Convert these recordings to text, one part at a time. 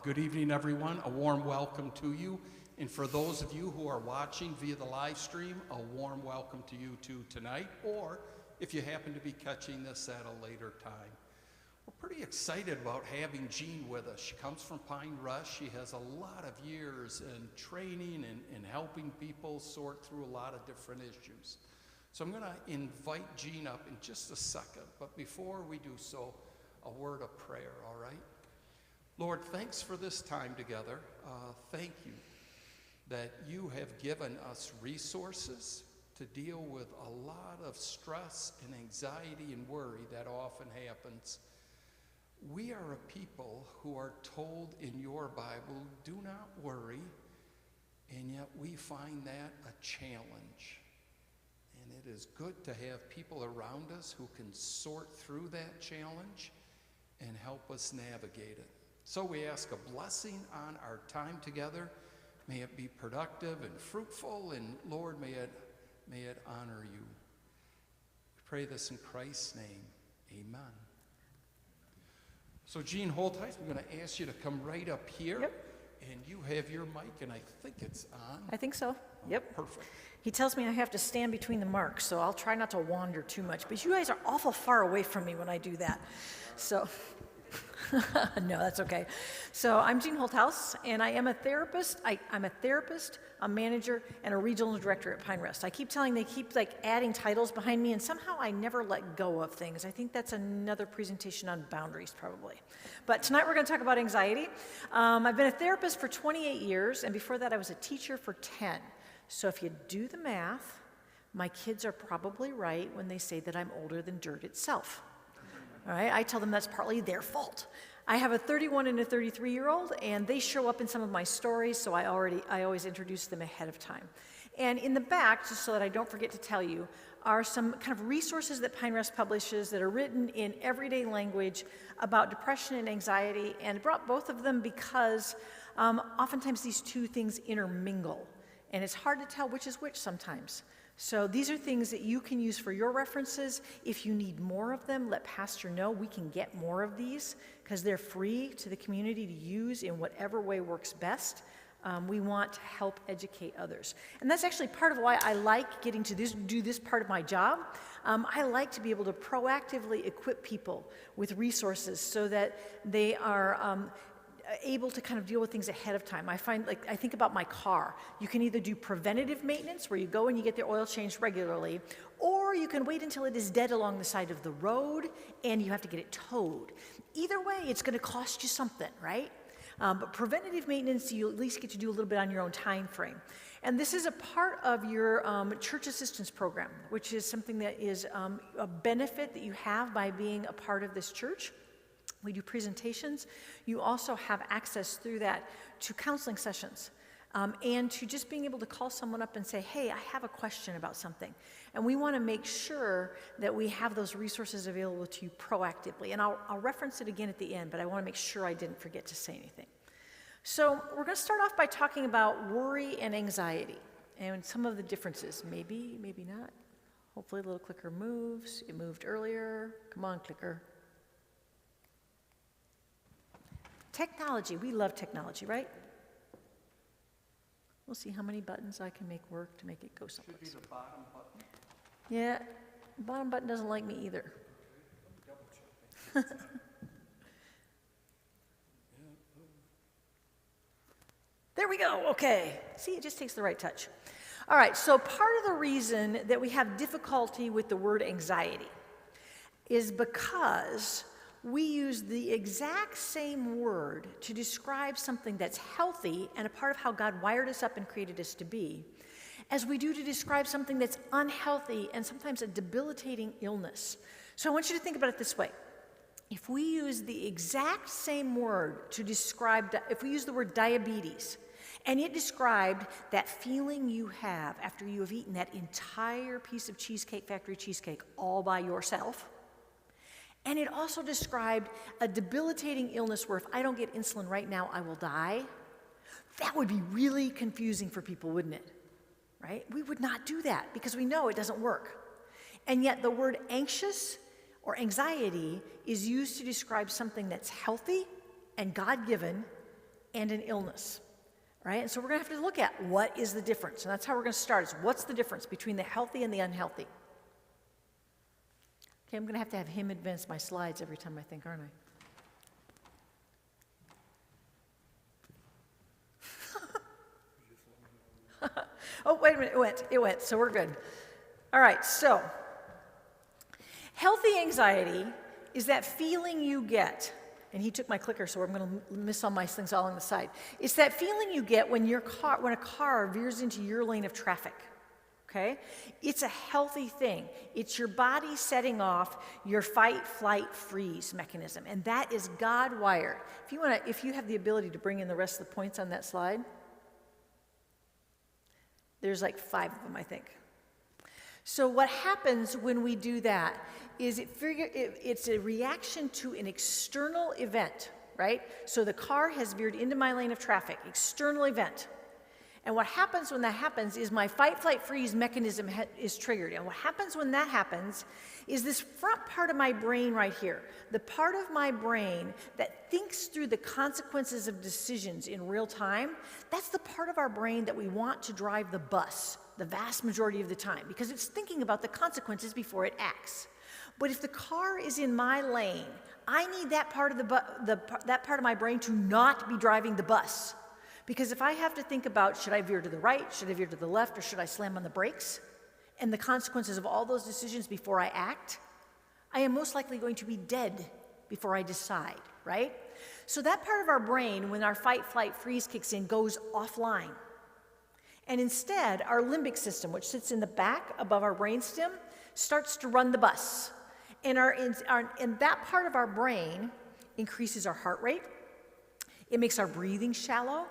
Good evening, everyone. A warm welcome to you. And for those of you who are watching via the live stream, a warm welcome to you too tonight, or if you happen to be catching this at a later time. We're pretty excited about having Jean with us. She comes from Pine Rush. She has a lot of years in training and helping people sort through a lot of different issues. So I'm going to invite Jean up in just a second, but before we do so, a word of prayer, all right? Lord, thanks for this time together. Thank you that you have given us resources to deal with a lot of stress and anxiety and worry that often happens. We are a people who are told in your Bible, do not worry, and yet we find that a challenge. And it is good to have people around us who can sort through that challenge and help us navigate it. So we ask a blessing on our time together. May it be productive and fruitful, and Lord, may it honor you. We pray this in Christ's name. Amen. So Jean, hold tight. I'm going to ask you to come right up here. Yep. And you have your mic, and I think it's on. I think so. Yep. Perfect. He tells me I have to stand between the marks, so I'll try not to wander too much. But you guys are awful far away from me when I do that. So, no, that's okay. So I'm Jean Holthouse, and I am a therapist. I'm a therapist, a manager, and a regional director at Pine Rest. They keep adding titles behind me, and somehow I never let go of things. I think that's another presentation on boundaries, probably. But tonight we're going to talk about anxiety. I've been a therapist for 28 years, and before that I was a teacher for 10. So if you do the math, my kids are probably right when they say that I'm older than dirt itself. All right, I tell them that's partly their fault. I have a 31 and a 33-year-old, and they show up in some of my stories, so I always introduce them ahead of time. And in the back, just so that I don't forget to tell you, are some kind of resources that Pine Rest publishes that are written in everyday language about depression and anxiety, and I brought both of them because oftentimes these two things intermingle, and it's hard to tell which is which sometimes. So these are things that you can use for your references. If you need more of them, let Pastor know. We can get more of these because they're free to the community to use in whatever way works best. We want to help educate others. And that's actually part of why I like getting to do this part of my job. I like to be able to proactively equip people with resources so that they are able to kind of deal with things ahead of time. I think about my car. You can either do preventative maintenance, where you go and you get the oil changed regularly, or you can wait until it is dead along the side of the road and you have to get it towed. Either way, it's going to cost you something, right? But preventative maintenance, you at least get to do a little bit on your own time frame. And this is a part of your church assistance program, which is something that is a benefit that you have by being a part of this church. We do presentations. You also have access through that to counseling sessions and to just being able to call someone up and say, hey, I have a question about something. And we want to make sure that we have those resources available to you proactively. And I'll reference it again at the end, but I want to make sure I didn't forget to say anything. So we're going to start off by talking about worry and anxiety and some of the differences. Maybe, maybe not. Hopefully the little clicker moves. It moved earlier. Come on, clicker. Technology, we love technology, right? We'll see how many buttons I can make work to make it go someplace. Should be the bottom button. Yeah, the bottom button doesn't like me either. There we go, okay. See, it just takes the right touch. All right, so part of the reason that we have difficulty with the word anxiety is because we use the exact same word to describe something that's healthy and a part of how God wired us up and created us to be, as we do to describe something that's unhealthy and sometimes a debilitating illness. So I want you to think about it this way. If we use the exact same word to describe, if we use the word diabetes, and it described that feeling you have after you have eaten that entire piece of Cheesecake Factory cheesecake all by yourself, and it also described a debilitating illness where if I don't get insulin right now, I will die. That would be really confusing for people, wouldn't it? Right? We would not do that because we know it doesn't work. And yet the word anxious or anxiety is used to describe something that's healthy and God-given and an illness. Right? And so we're going to have to look at what is the difference. And that's how we're going to start, is what's the difference between the healthy and the unhealthy. Okay, I'm going to have him advance my slides every time I think, aren't I? Oh, wait a minute, it went, so we're good. All right, so healthy anxiety is that feeling you get, and he took my clicker, so I'm going to miss all my things all on the side. It's that feeling you get when a car veers into your lane of traffic. Okay? It's a healthy thing. It's your body setting off your fight, flight, freeze mechanism, and that is God-wired. If you have the ability to bring in the rest of the points on that slide, there's like 5 of them, I think. So what happens when we do that is it's a reaction to an external event, right? So the car has veered into my lane of traffic, external event. And what happens when that happens is my fight, flight, freeze mechanism is triggered. And what happens when that happens is this front part of my brain right here, the part of my brain that thinks through the consequences of decisions in real time, that's the part of our brain that we want to drive the bus the vast majority of the time, because it's thinking about the consequences before it acts. But if the car is in my lane, I need that part of that part of my brain to not be driving the bus. Because if I have to think about, should I veer to the right, should I veer to the left, or should I slam on the brakes, and the consequences of all those decisions before I act, I am most likely going to be dead before I decide, right? So that part of our brain, when our fight, flight, freeze kicks in, goes offline. And instead, our limbic system, which sits in the back above our brainstem, starts to run the bus. And that part of our brain increases our heart rate. It makes our breathing shallow.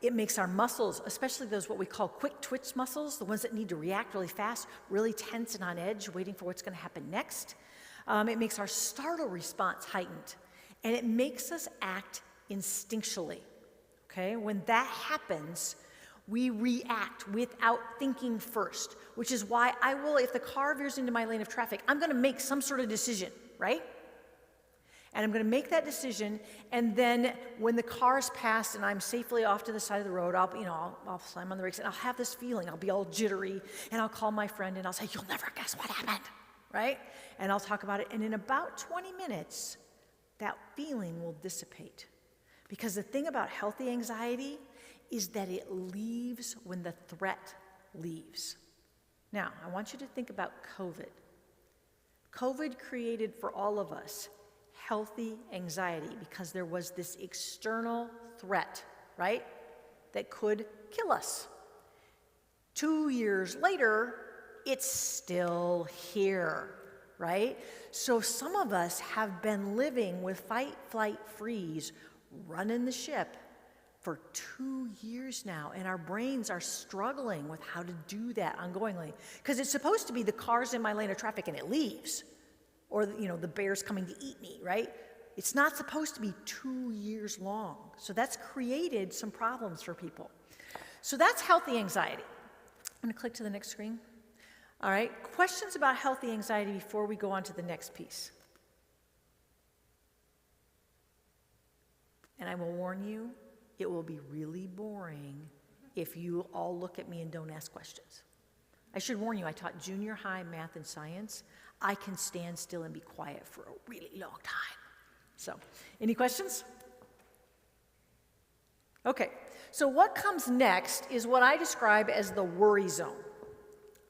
It makes our muscles, especially those what we call quick twitch muscles, the ones that need to react really fast, really tense and on edge, waiting for what's going to happen next. It makes our startle response heightened. And it makes us act instinctually. Okay? When that happens, we react without thinking first, which is why if the car veers into my lane of traffic, I'm going to make some sort of decision, right? And I'm going to make that decision, and then when the car's passed and I'm safely off to the side of the road, I'll slam on the brakes, and I'll have this feeling. I'll be all jittery, and I'll call my friend, and I'll say, "You'll never guess what happened," right? And I'll talk about it, and in about 20 minutes, that feeling will dissipate. Because the thing about healthy anxiety is that it leaves when the threat leaves. Now, I want you to think about COVID. COVID created for all of us healthy anxiety because there was this external threat, right, that could kill us. 2 years later, it's still here, right? So some of us have been living with fight, flight, freeze, running the ship for 2 years now, and our brains are struggling with how to do that ongoingly. Because it's supposed to be the car's in my lane of traffic and it leaves. Or, the bear's coming to eat me, right? It's not supposed to be 2 years long. So that's created some problems for people. So that's healthy anxiety. I'm going to click to the next screen. All right, questions about healthy anxiety before we go on to the next piece? And I will warn you, it will be really boring if you all look at me and don't ask questions. I should warn you, I taught junior high math and science. I can stand still and be quiet for a really long time. So, any questions? Okay, so what comes next is what I describe as the worry zone.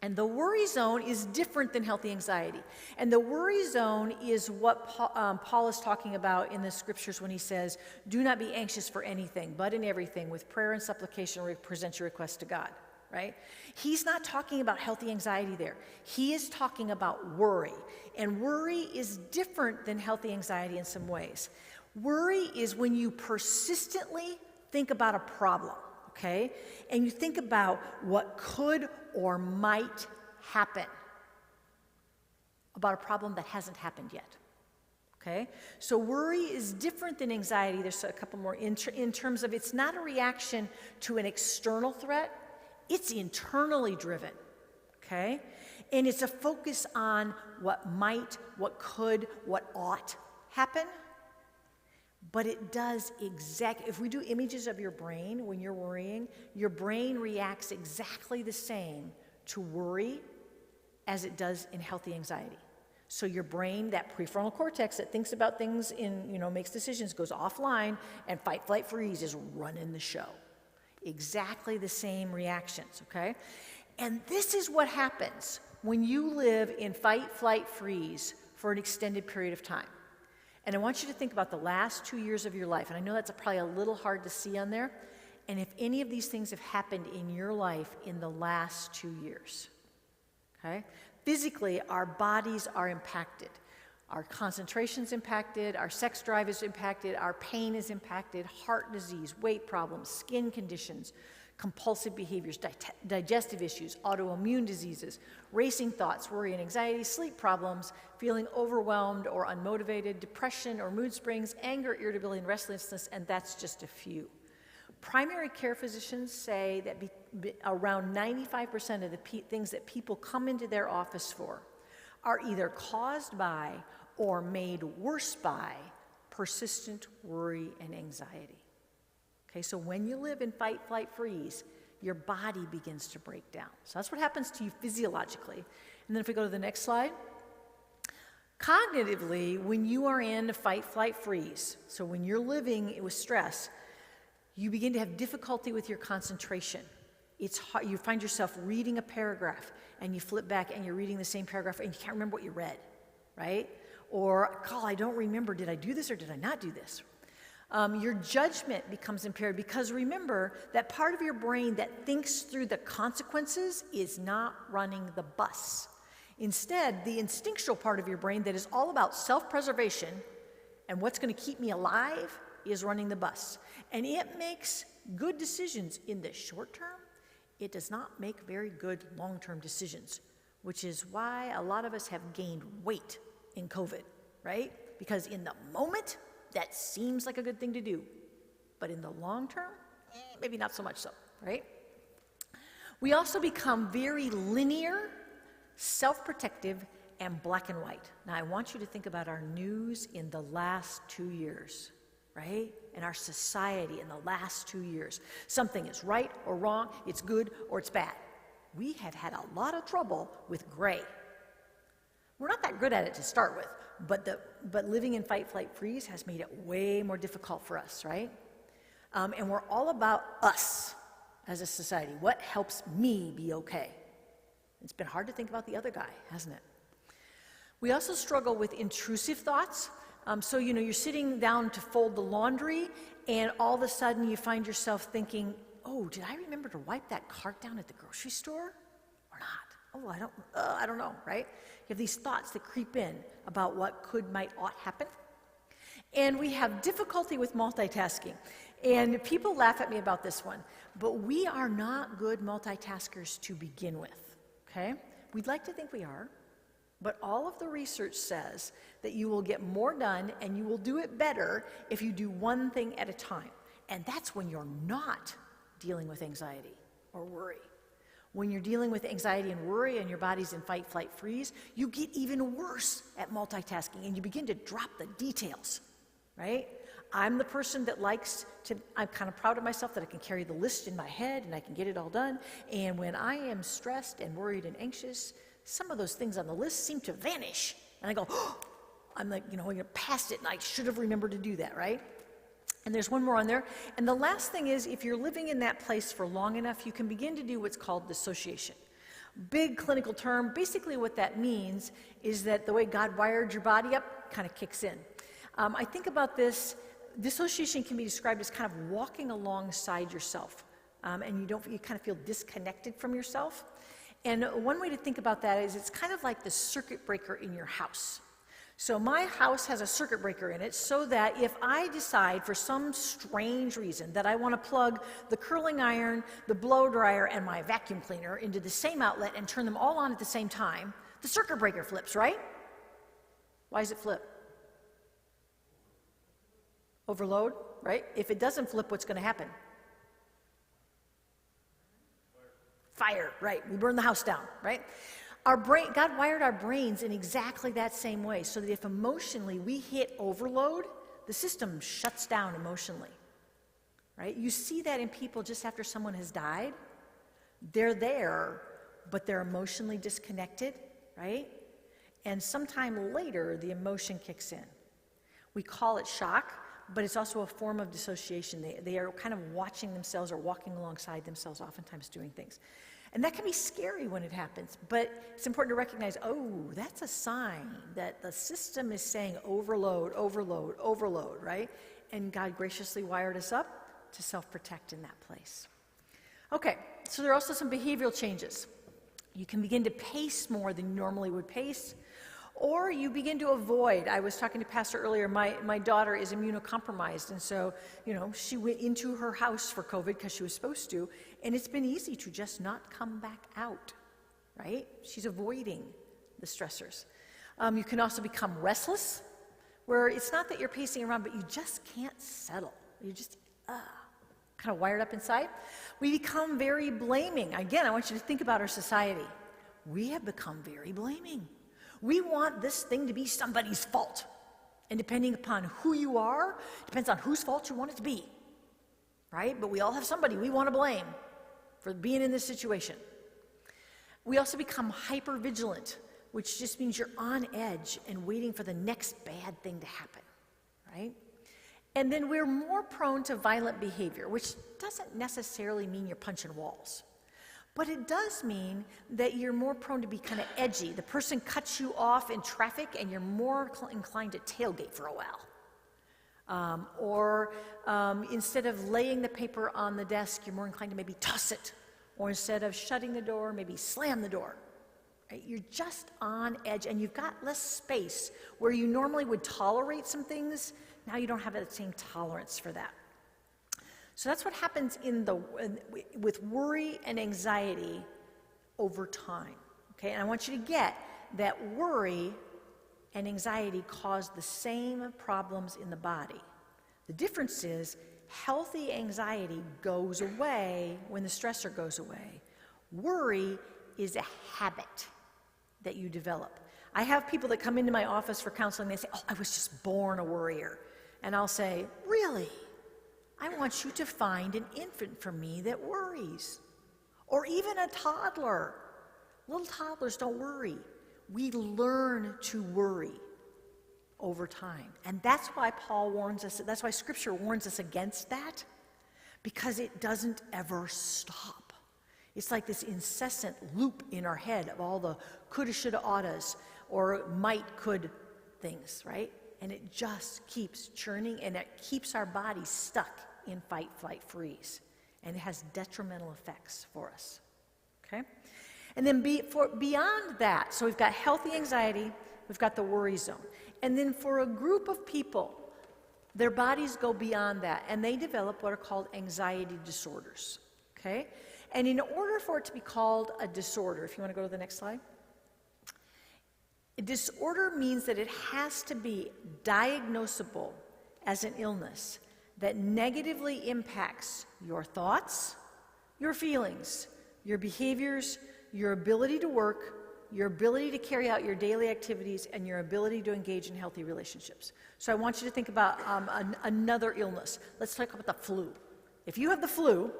And the worry zone is different than healthy anxiety. And the worry zone is what Paul is talking about in the scriptures when he says, "Do not be anxious for anything, but in everything, with prayer and supplication, present your requests to God." Right? He's not talking about healthy anxiety there. He is talking about worry. And worry is different than healthy anxiety in some ways. Worry is when you persistently think about a problem, okay? And you think about what could or might happen about a problem that hasn't happened yet. Okay? So worry is different than anxiety. There's a couple more in terms of it's not a reaction to an external threat. It's internally driven, okay? And it's a focus on what might, what could, what ought happen. But it does if we do images of your brain when you're worrying, your brain reacts exactly the same to worry as it does in healthy anxiety. So your brain, that prefrontal cortex that thinks about things makes decisions, goes offline, and fight, flight, freeze is running the show. Exactly the same reactions, okay? And this is what happens when you live in fight, flight, freeze for an extended period of time. And I want you to think about the last 2 years of your life. And I know that's probably a little hard to see on there. And if any of these things have happened in your life in the last 2 years, okay? Physically, our bodies are impacted. Our concentration's impacted, our sex drive is impacted, our pain is impacted, heart disease, weight problems, skin conditions, compulsive behaviors, digestive issues, autoimmune diseases, racing thoughts, worry and anxiety, sleep problems, feeling overwhelmed or unmotivated, depression or mood swings, anger, irritability, and restlessness, and that's just a few. Primary care physicians say that around 95% of the things that people come into their office for are either caused by or made worse by persistent worry and anxiety. Okay, so when you live in fight, flight, freeze, your body begins to break down. So that's what happens to you physiologically. And then if we go to the next slide, cognitively, when you are in fight, flight, freeze, so when you're living with stress, you begin to have difficulty with your concentration. It's hard. You find yourself reading a paragraph and you flip back and you're reading the same paragraph and you can't remember what you read, right? Or, I don't remember, did I do this or did I not do this? Your judgment becomes impaired because remember that part of your brain that thinks through the consequences is not running the bus. Instead, the instinctual part of your brain that is all about self-preservation and what's going to keep me alive is running the bus. And it makes good decisions in the short term. It does not make very good long-term decisions, which is why a lot of us have gained weight in COVID, right? Because in the moment, that seems like a good thing to do. But in the long term, maybe not so much so, right? We also become very linear, self-protective, and black and white. Now, I want you to think about our news in the last 2 years, right? In our society in the last 2 years. Something is right or wrong, it's good or it's bad. We have had a lot of trouble with gray. We're not that good at it to start with, but living in fight, flight, freeze has made it way more difficult for us, right? And we're all about us as a society. What helps me be okay? It's been hard to think about the other guy, hasn't it? We also struggle with intrusive thoughts. So, you're sitting down to fold the laundry, and all of a sudden you find yourself thinking, oh, did I remember to wipe that cart down at the grocery store or not? Oh, I don't know, right? You have these thoughts that creep in about what ought happen. And we have difficulty with multitasking. And people laugh at me about this one, but we are not good multitaskers to begin with, okay? We'd like to think we are. But all of the research says that you will get more done and you will do it better if you do one thing at a time. And that's when you're not dealing with anxiety or worry. When you're dealing with anxiety and worry and your body's in fight, flight, freeze, you get even worse at multitasking and you begin to drop the details, right? I'm the person that I'm kind of proud of myself that I can carry the list in my head and I can get it all done. And when I am stressed and worried and anxious, some of those things on the list seem to vanish. And I go, I'm like, past it, and I should have remembered to do that, right? And there's one more on there. And the last thing is, if you're living in that place for long enough, you can begin to do what's called dissociation. Big clinical term. Basically what that means is that the way God wired your body up kind of kicks in. I think about this, dissociation can be described as kind of walking alongside yourself. And you kind of feel disconnected from yourself. And one way to think about that is it's kind of like the circuit breaker in your house. So my house has a circuit breaker in it so that if I decide for some strange reason that I want to plug the curling iron, the blow dryer, and my vacuum cleaner into the same outlet and turn them all on at the same time, the circuit breaker flips, right? Why does it flip? Overload, right? If it doesn't flip, what's going to happen? Fire, right? We burn the house down, right? God wired our brains in exactly that same way so that if emotionally we hit overload, the the system shuts down emotionally, right? You see that in people just after someone has died. They're there, but they're emotionally disconnected, right? And sometime later, the emotion kicks in. We call it shock, but it's also a form of dissociation. They are kind of watching themselves or walking alongside themselves, oftentimes doing things. And that can be scary when it happens, but it's important to recognize, oh, that's a sign that the system is saying overload, overload, overload, right? And God graciously wired us up to self-protect in that place. Okay, so there are also some behavioral changes. You can begin to pace more than you normally would pace, or you begin to avoid. I was talking to Pastor earlier, my daughter is immunocompromised, and so, she went into her house for COVID because she was supposed to, and it's been easy to just not come back out, right? She's avoiding the stressors. You can also become restless, where it's not that you're pacing around, but you just can't settle. You're just, kind of wired up inside. We become very blaming. Again, I want you to think about our society. We have become very blaming. We want this thing to be somebody's fault. And depending upon who you are, depends on whose fault you want it to be, right? But we all have somebody we want to blame for being in this situation. We also become hypervigilant, which just means you're on edge and waiting for the next bad thing to happen, right? And then we're more prone to violent behavior, which doesn't necessarily mean you're punching walls. But it does mean that you're more prone to be kind of edgy. The person cuts you off in traffic and you're more inclined to tailgate for a while. Or instead of laying the paper on the desk, you're more inclined to maybe toss it. Or instead of shutting the door, maybe slam the door. Right? You're just on edge and you've got less space where you normally would tolerate some things. Now you don't have that same tolerance for that. So that's what happens with worry and anxiety over time. Okay, and I want you to get that worry and anxiety cause the same problems in the body. The difference is healthy anxiety goes away when the stressor goes away. Worry is a habit that you develop. I have people that come into my office for counseling, they say, oh, I was just born a worrier. And I'll say, really? I want you to find an infant for me that worries. Or even a toddler. Little toddlers don't worry. We learn to worry over time. And that's why Paul warns us, that's why Scripture warns us against that, because it doesn't ever stop. It's like this incessant loop in our head of all the coulda, shoulda, oughtas, or might, could things, right? And it just keeps churning, and it keeps our body stuck in fight, flight, freeze. And it has detrimental effects for us, okay? And then beyond that, so we've got healthy anxiety, we've got the worry zone. And then for a group of people, their bodies go beyond that, and they develop what are called anxiety disorders, okay? And in order for it to be called a disorder, if you want to go to the next slide, a disorder means that it has to be diagnosable as an illness that negatively impacts your thoughts, your feelings, your behaviors, your ability to work, your ability to carry out your daily activities, and your ability to engage in healthy relationships. So I want you to think about another illness. Let's talk about the flu. If you have the flu,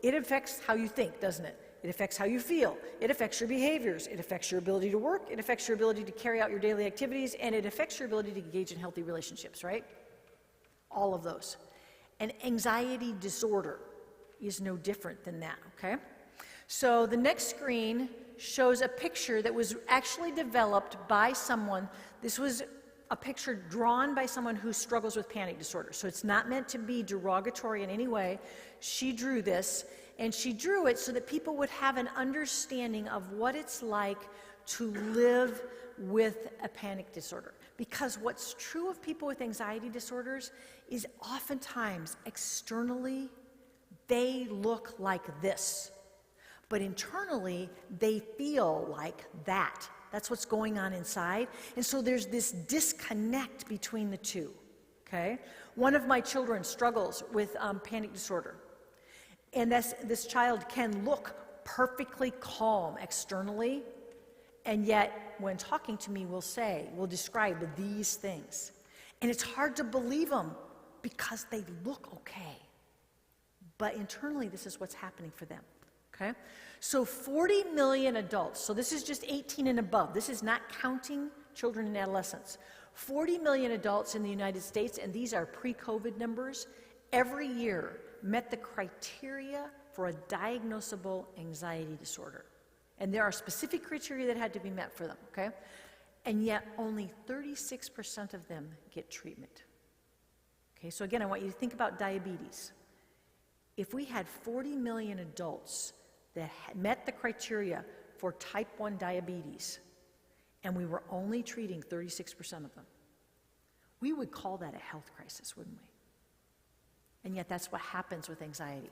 it affects how you think, doesn't it? It affects how you feel. It affects your behaviors. It affects your ability to work. It affects your ability to carry out your daily activities. And it affects your ability to engage in healthy relationships, right? All of those. An anxiety disorder is no different than that, okay? So the next screen shows a picture that was actually developed by someone. This was a picture drawn by someone who struggles with panic disorder. So it's not meant to be derogatory in any way. She drew this, and she drew it so that people would have an understanding of what it's like to live with a panic disorder. Because what's true of people with anxiety disorders is oftentimes externally they look like this, but internally they feel like that. That's what's going on inside. And so there's this disconnect between the two, okay? One of my children struggles with panic disorder. And this child can look perfectly calm externally, and yet when talking to me will describe these things. And it's hard to believe them because they look okay. But internally, this is what's happening for them, okay? So 40 million adults, so this is just 18 and above. This is not counting children and adolescents. 40 million adults in the United States, and these are pre-COVID numbers, every year met the criteria for a diagnosable anxiety disorder. And there are specific criteria that had to be met for them, okay? And yet only 36% of them get treatment. Okay, so again, I want you to think about diabetes. If we had 40 million adults that met the criteria for type 1 diabetes, and we were only treating 36% of them, we would call that a health crisis, wouldn't we? And yet that's what happens with anxiety.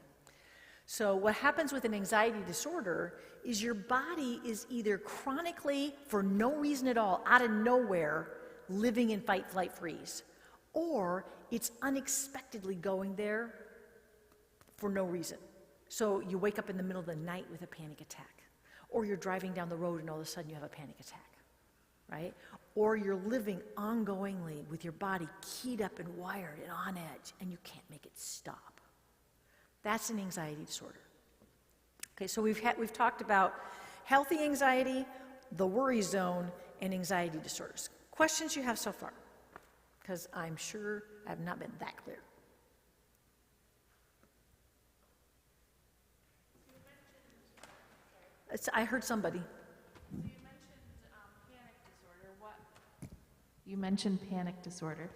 So what happens with an anxiety disorder is your body is either chronically, for no reason at all, out of nowhere, living in fight, flight, freeze, or it's unexpectedly going there for no reason. So you wake up in the middle of the night with a panic attack, or you're driving down the road and all of a sudden you have a panic attack, right? Or you're living ongoingly with your body keyed up and wired and on edge, and you can't make it stop. That's an anxiety disorder. Okay, so we've talked about healthy anxiety, the worry zone, and anxiety disorders. Questions you have so far? Because I'm sure I have not been that clear. I heard somebody. You mentioned panic disorder.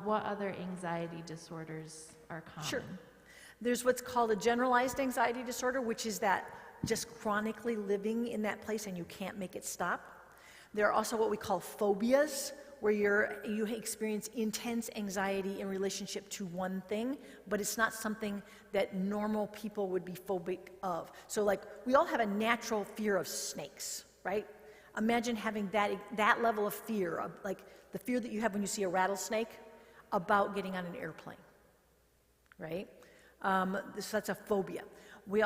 What other anxiety disorders are common? Sure. There's what's called a generalized anxiety disorder, which is that just chronically living in that place and you can't make it stop. There are also what we call phobias, where you experience intense anxiety in relationship to one thing, but it's not something that normal people would be phobic of. So like, we all have a natural fear of snakes, right? Imagine having that level of fear, like the fear that you have when you see a rattlesnake about getting on an airplane, right? So that's a phobia. There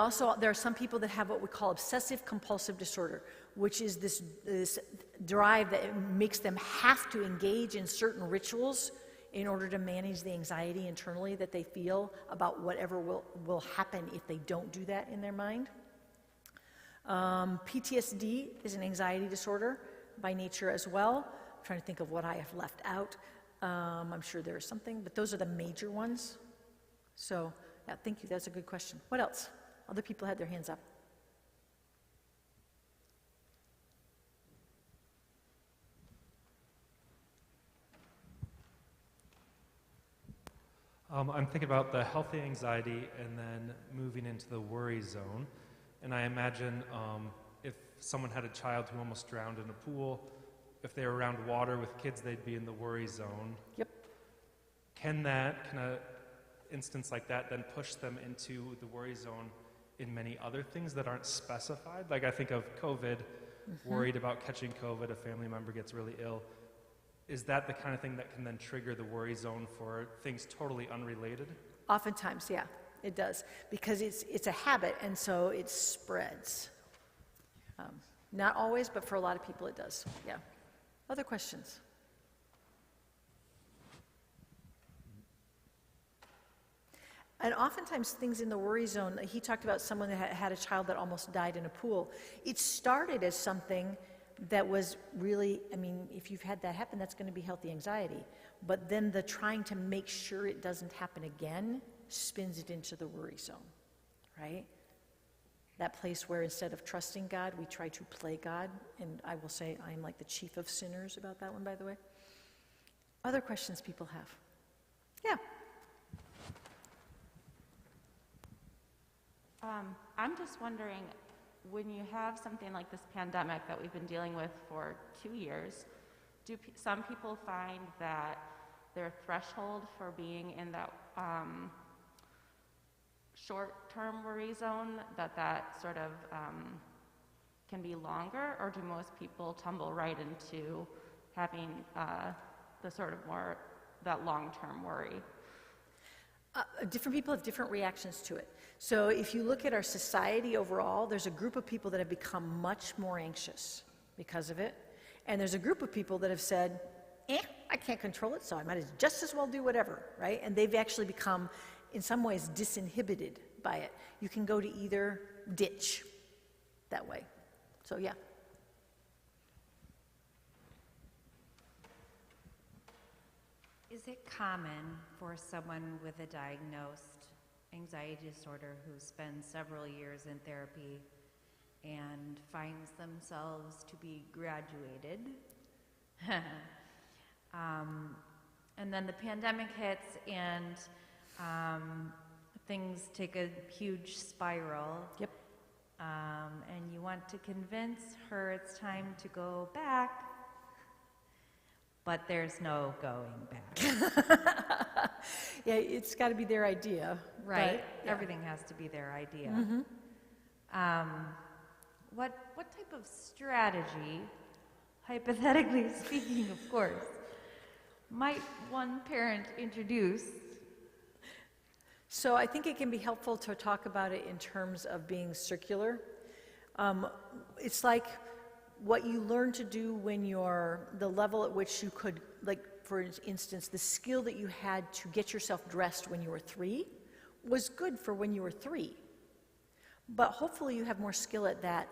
are some people that have what we call obsessive compulsive disorder, which is this drive that makes them have to engage in certain rituals in order to manage the anxiety internally that they feel about whatever will happen if they don't do that in their mind. PTSD is an anxiety disorder by nature as well. I'm trying to think of what I have left out. I'm sure there is something, but those are the major ones. So, yeah, thank you. That's a good question. What else? Other people had their hands up. I'm thinking about the healthy anxiety and then moving into the worry zone. And I imagine if someone had a child who almost drowned in a pool, if they were around water with kids, they'd be in the worry zone. Yep. Can an instance like that then push them into the worry zone in many other things that aren't specified? Like I think of COVID, worried about catching COVID, a family member gets really ill. Is that the kind of thing that can then trigger the worry zone for things totally unrelated? Oftentimes, yeah, it does. Because it's a habit, and so it spreads. Not always, but for a lot of people it does, yeah. Other questions? And oftentimes things in the worry zone, he talked about someone that had a child that almost died in a pool. It started as something that was really, I mean, if you've had that happen, that's going to be healthy anxiety. But then the trying to make sure it doesn't happen again spins it into the worry zone, right? That place where instead of trusting God, we try to play God. And I will say I'm like the chief of sinners about that one, by the way. Other questions people have? Yeah. I'm just wondering, when you have something like this pandemic that we've been dealing with for 2 years, do some people find that their threshold for being in that short-term worry zone, that sort of can be longer, or do most people tumble right into having the sort of more, that long-term worry? Different people have different reactions to it. So if you look at our society overall, there's a group of people that have become much more anxious because of it. And there's a group of people that have said, I can't control it, so I might just as well do whatever, right? And they've actually become, in some ways, disinhibited by it. You can go to either ditch that way. So yeah. Is it common for someone with a diagnosed anxiety disorder who spends several years in therapy and finds themselves to be graduated, and then the pandemic hits and things take a huge spiral? Yep. And you want to convince her it's time to go back, but there's no going back. Yeah, it's got to be their idea. Right? But, yeah. Everything has to be their idea. What type of strategy, hypothetically speaking, of course, might one parent introduce? So I think it can be helpful to talk about it in terms of being circular. It's like what you learn to do when you're the level at which you could, like for instance, the skill that you had to get yourself dressed when you were 3 was good for when you were 3. But hopefully you have more skill at that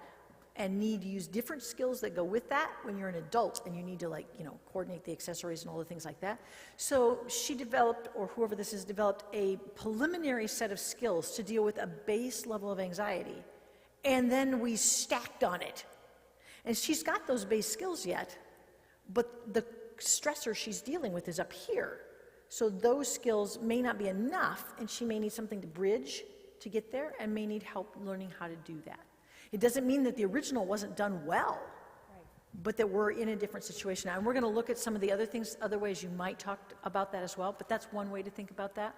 and need to use different skills that go with that when you're an adult and you need to, like, you know, coordinate the accessories and all the things like that. So she developed, or whoever this is, developed a preliminary set of skills to deal with a base level of anxiety. And then we stacked on it. And she's got those base skills yet, but the stressor she's dealing with is up here. So those skills may not be enough, and she may need something to bridge to get there and may need help learning how to do that. It doesn't mean that the original wasn't done well, but that we're in a different situation now. And we're going to look at some of the other things, other ways you might talk about that as well, but that's one way to think about that.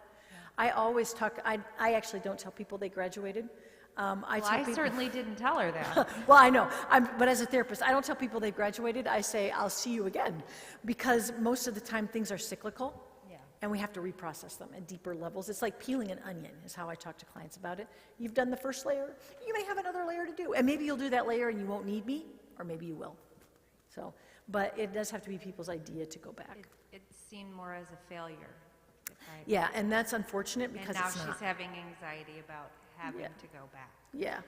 I always talk, I actually don't tell people they graduated. I certainly didn't tell her that. Well, I know, but as a therapist, I don't tell people they've graduated. I say, I'll see you again, because most of the time things are cyclical. And we have to reprocess them at deeper levels. It's like peeling an onion is how I talk to clients about it. You've done the first layer, you may have another layer to do. And maybe you'll do that layer and you won't need me, or maybe you will. So, but it does have to be people's idea to go back. It's seen more as a failure. Yeah, and that's unfortunate And because now it's not. she's having anxiety about having to go back. Yeah.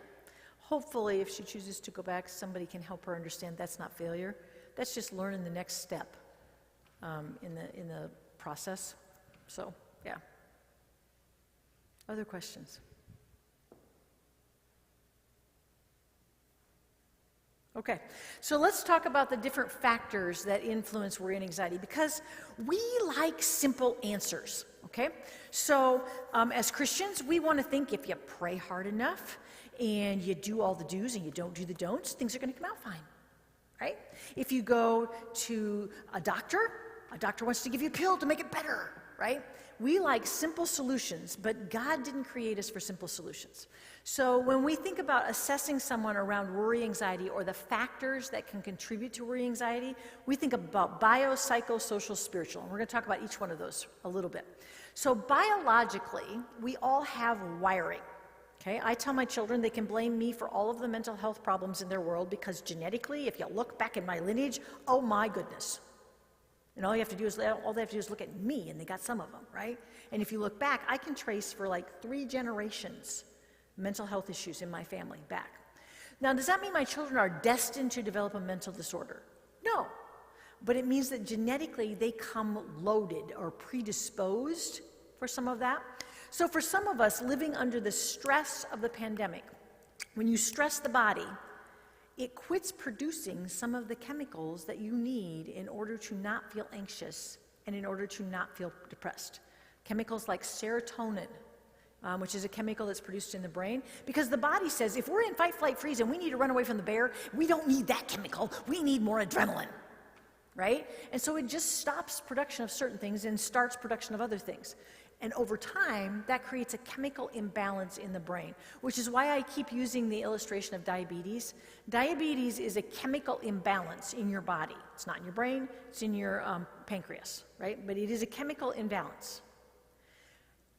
Hopefully, if she chooses to go back, somebody can help her understand that's not failure. That's just learning the next step in the process. So, yeah. Other questions? Okay, so let's talk about the different factors that influence worry and anxiety, because we like simple answers, okay? So, as Christians, we want to think if you pray hard enough and you do all the do's and you don't do the don'ts, things are going to come out fine, right? If you go to a doctor wants to give you a pill to make it better, right? We like simple solutions, but God didn't create us for simple solutions. So when we think about assessing someone around worry, anxiety, or the factors that can contribute to worry, anxiety, we think about bio, psycho, social, spiritual. And we're going to talk about each one of those a little bit. So biologically, we all have wiring. Okay, I tell my children they can blame me for all of the mental health problems in their world because genetically, if you look back in my lineage, oh my goodness. And all they have to do is look at me, and they got some of them, right? And if you look back, I can trace for like 3 generations mental health issues in my family back. Now, does that mean my children are destined to develop a mental disorder? No. But it means that genetically they come loaded or predisposed for some of that. So for some of us living under the stress of the pandemic, when you stress the body, it quits producing some of the chemicals that you need in order to not feel anxious and in order to not feel depressed. Chemicals like serotonin, which is a chemical that's produced in the brain, because the body says, if we're in fight, flight, freeze, and we need to run away from the bear, we don't need that chemical, we need more adrenaline, right? And so it just stops production of certain things and starts production of other things. And over time, that creates a chemical imbalance in the brain, which is why I keep using the illustration of diabetes. Diabetes is a chemical imbalance in your body. It's not in your brain, it's in your pancreas, right? But it is a chemical imbalance.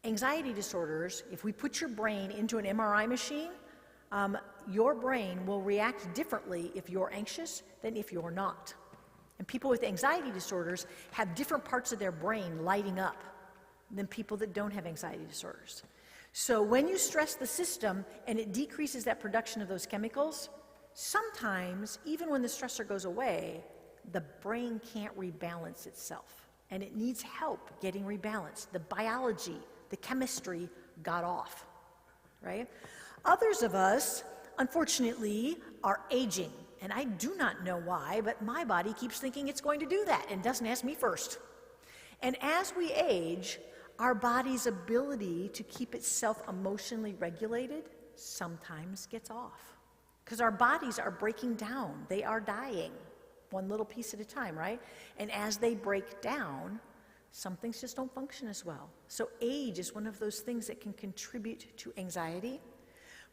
Anxiety disorders, if we put your brain into an MRI machine, your brain will react differently if you're anxious than if you're not. And people with anxiety disorders have different parts of their brain lighting up than people that don't have anxiety disorders. So when you stress the system and it decreases that production of those chemicals, sometimes, even when the stressor goes away, the brain can't rebalance itself. And it needs help getting rebalanced. The biology, the chemistry got off, right? Others of us, unfortunately, are aging. And I do not know why, but my body keeps thinking it's going to do that and doesn't ask me first. And as we age, our body's ability to keep itself emotionally regulated sometimes gets off. Because our bodies are breaking down. They are dying, one little piece at a time, right? And as they break down, some things just don't function as well. So age is one of those things that can contribute to anxiety.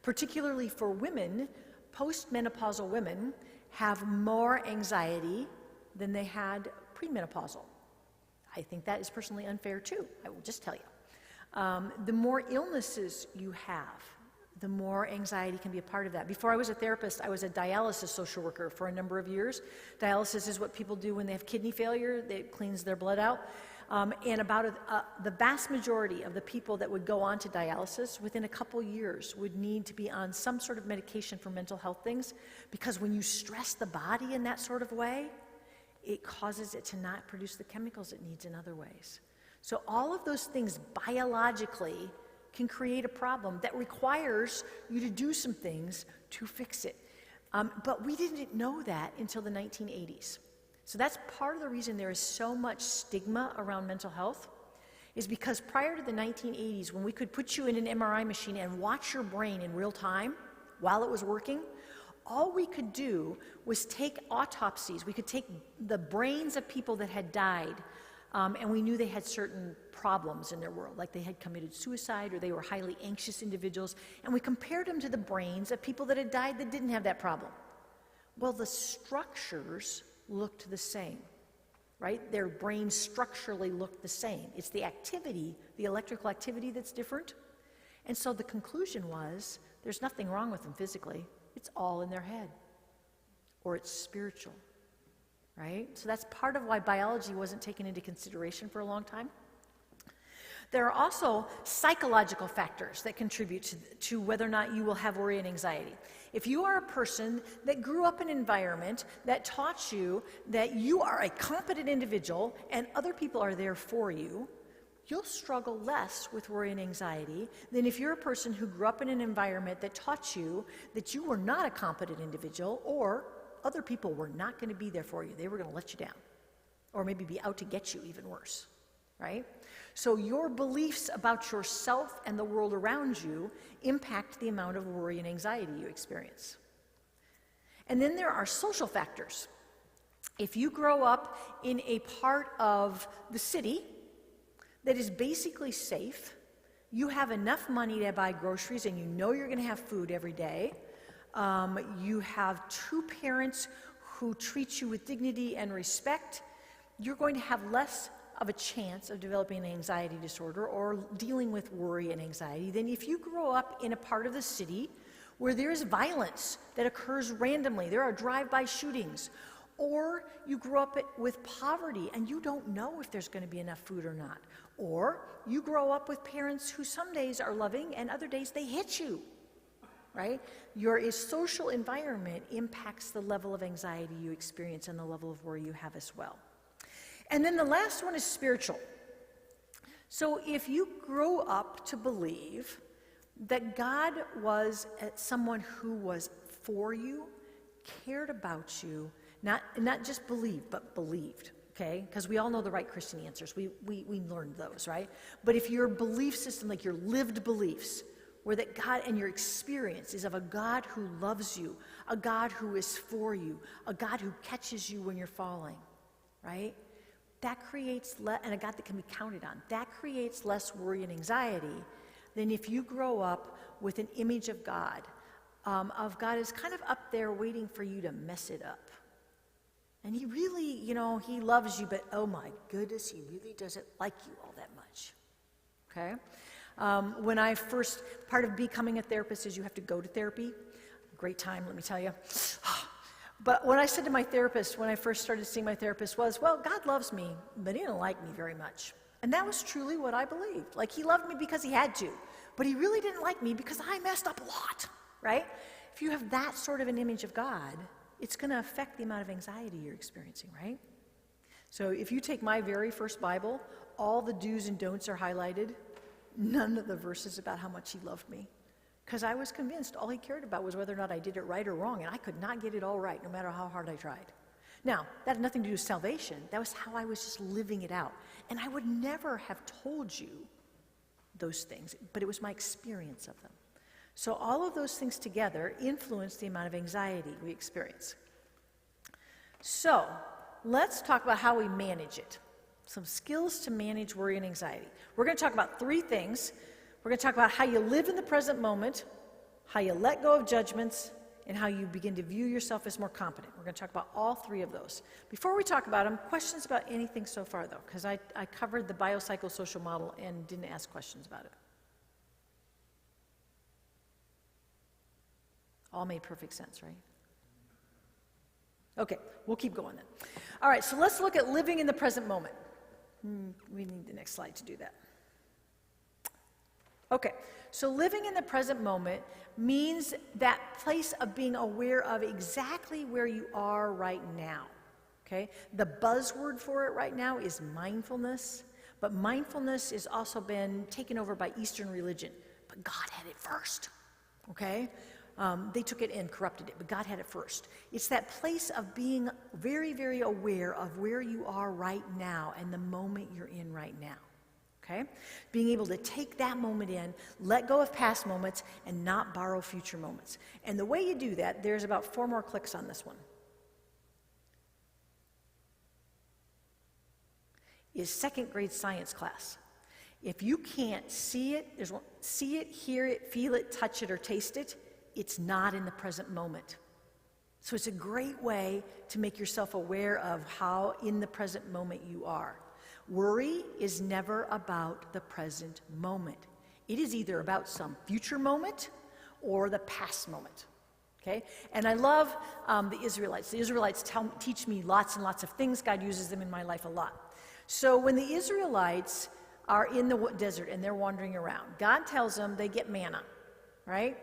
Particularly for women, postmenopausal women have more anxiety than they had premenopausal. I think that is personally unfair too, I will just tell you. The more illnesses you have, the more anxiety can be a part of that. Before I was a therapist, I was a dialysis social worker for a number of years. Dialysis is what people do when they have kidney failure. It cleans their blood out. And about the vast majority of the people that would go on to dialysis within a couple years would need to be on some sort of medication for mental health things, because when you stress the body in that sort of way, it causes it to not produce the chemicals it needs in other ways. So all of those things biologically can create a problem that requires you to do some things to fix it. But we didn't know that until the 1980s. So that's part of the reason there is so much stigma around mental health, is because prior to the 1980s, when we could put you in an MRI machine and watch your brain in real time while it was working, all we could do was take autopsies. We could take the brains of people that had died, and we knew they had certain problems in their world, like they had committed suicide or they were highly anxious individuals, and we compared them to the brains of people that had died that didn't have that problem. Well, the structures looked the same, right? Their brains structurally looked the same. It's the activity, the electrical activity that's different. And so the conclusion was, there's nothing wrong with them physically. It's all in their head, or it's spiritual, right? So that's part of why biology wasn't taken into consideration for a long time. There are also psychological factors that contribute to whether or not you will have worry and anxiety. If you are a person that grew up in an environment that taught you that you are a competent individual and other people are there for you, you'll struggle less with worry and anxiety than if you're a person who grew up in an environment that taught you that you were not a competent individual, or other people were not going to be there for you. They were going to let you down, or maybe be out to get you, even worse, right? So your beliefs about yourself and the world around you impact the amount of worry and anxiety you experience. And then there are social factors. If you grow up in a part of the city that is basically safe, you have enough money to buy groceries and you know you're going to have food every day, you have two parents who treat you with dignity and respect, you're going to have less of a chance of developing an anxiety disorder or dealing with worry and anxiety than if you grow up in a part of the city where there is violence that occurs randomly. There are drive-by shootings. Or you grow up with poverty and you don't know if there's going to be enough food or not. Or you grow up with parents who some days are loving and other days they hit you, right? Your social environment impacts the level of anxiety you experience and the level of worry you have as well. And then the last one is spiritual. So if you grow up to believe that God was someone who was for you, cared about you, not just believed, but believed, okay? Because we all know the right Christian answers. We learned those, right? But if your belief system, like your lived beliefs, where that God and your experience is of a God who loves you, a God who is for you, a God who catches you when you're falling, right? That creates, and a God that can be counted on, that creates less worry and anxiety than if you grow up with an image of God is kind of up there waiting for you to mess it up. And he really, he loves you, but oh my goodness, he really doesn't like you all that much, okay? When I first, part of becoming a therapist is you have to go to therapy. Great time, let me tell you. But what I said to my therapist when I first started seeing my therapist was, well, God loves me, but he didn't like me very much. And that was truly what I believed. Like, he loved me because he had to, but he really didn't like me because I messed up a lot, right? If you have that sort of an image of God, it's going to affect the amount of anxiety you're experiencing, right? So if you take my very first Bible, all the do's and don'ts are highlighted, none of the verses about how much he loved me. Because I was convinced all he cared about was whether or not I did it right or wrong, and I could not get it all right, no matter how hard I tried. Now, that had nothing to do with salvation. That was how I was just living it out. And I would never have told you those things, but it was my experience of them. So all of those things together influence the amount of anxiety we experience. So let's talk about how we manage it. Some skills to manage worry and anxiety. We're going to talk about 3 things. We're going to talk about how you live in the present moment, how you let go of judgments, and how you begin to view yourself as more competent. We're going to talk about all 3 of those. Before we talk about them, questions about anything so far, though, because I covered the biopsychosocial model and didn't ask questions about it. All made perfect sense, right? Okay, we'll keep going then. All right, so let's look at living in the present moment. We need the next slide to do that. Okay, so living in the present moment means that place of being aware of exactly where you are right now, okay? The buzzword for it right now is mindfulness, but mindfulness has also been taken over by Eastern religion, but God had it first, okay? They took it and corrupted it, but God had it first. It's that place of being very, very aware of where you are right now and the moment you're in right now. Okay? Being able to take that moment in, let go of past moments, and not borrow future moments. And the way you do that, there's about 4 more clicks on this one, is 2nd grade science class. If you can't see it, see it, hear it, feel it, touch it, or taste it, it's not in the present moment. So it's a great way to make yourself aware of how in the present moment you are. Worry is never about the present moment. It is either about some future moment or the past moment, okay? And I love the Israelites. The Israelites teach me lots and lots of things. God uses them in my life a lot. So when the Israelites are in the desert and they're wandering around, God tells them they get manna, right?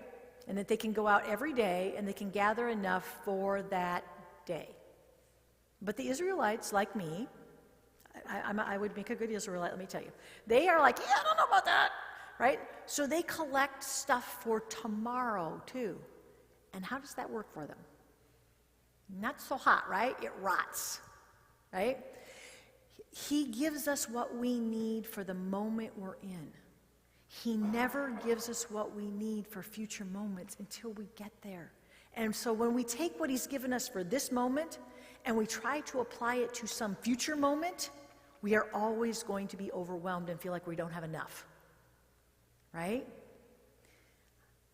And that they can go out every day and they can gather enough for that day. But the Israelites, like me, I would make a good Israelite, let me tell you. They are like, yeah, I don't know about that, right? So they collect stuff for tomorrow, too. And how does that work for them? Not so hot, right? It rots, right? He gives us what we need for the moment we're in. He never gives us what we need for future moments until we get there. And so when we take what he's given us for this moment and we try to apply it to some future moment, we are always going to be overwhelmed and feel like we don't have enough, right?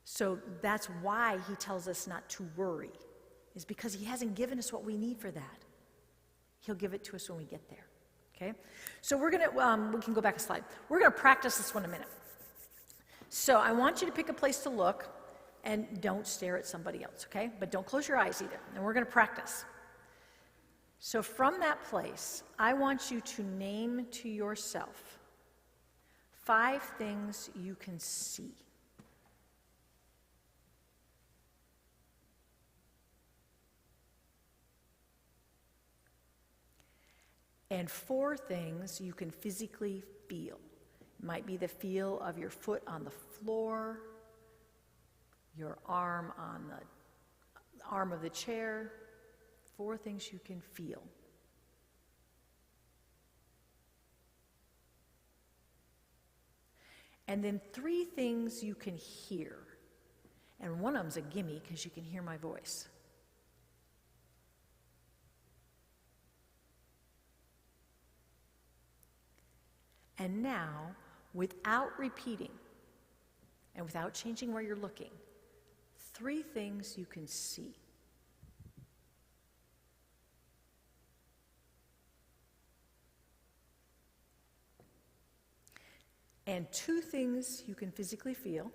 So that's why he tells us not to worry, is because he hasn't given us what we need for that. He'll give it to us when we get there, okay? So we're going to, we can go back a slide. We're going to practice this one in a minute. So I want you to pick a place to look and don't stare at somebody else, okay? But don't close your eyes either, and we're going to practice. So from that place, I want you to name to yourself 5 things you can see. And 4 things you can physically feel. It might be the feel of your foot on the floor, your arm on the arm of the chair. 4 things you can feel. And then 3 things you can hear. And one of them's a gimme because you can hear my voice. And now, without repeating and without changing where you're looking, 3 things you can see. And 2 things you can physically feel.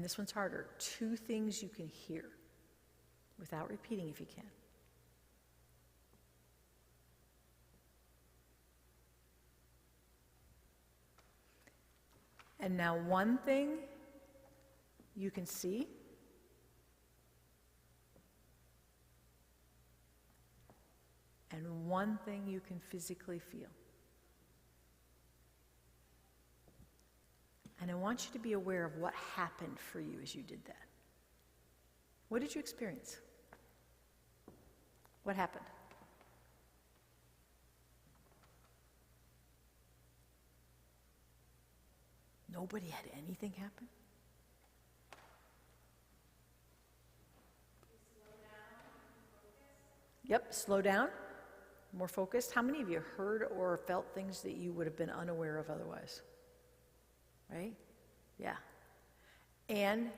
this one's harder, 2 things you can hear without repeating if you can. And now 1 thing you can see. And 1 thing you can physically feel. And I want you to be aware of what happened for you as you did that. What did you experience? What happened? Nobody had anything happen? Yep, slow down, more focused. How many of you heard or felt things that you would have been unaware of otherwise? Right? Yeah. And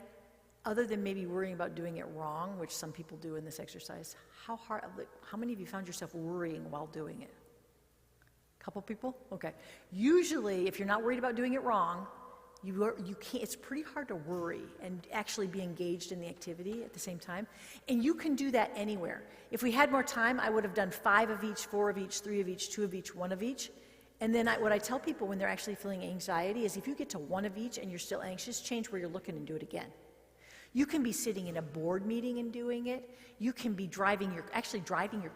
other than maybe worrying about doing it wrong, which some people do in this exercise, how many of you found yourself worrying while doing it? Couple people? Okay. Usually, if you're not worried about doing it wrong, you can't, it's pretty hard to worry and actually be engaged in the activity at the same time. And you can do that anywhere. If we had more time, I would have done 5 of each, 4 of each, 3 of each, 2 of each, 1 of each. And then what I tell people when they're actually feeling anxiety is if you get to 1 of each and you're still anxious, change where you're looking and do it again. You can be sitting in a board meeting and doing it. You can be driving your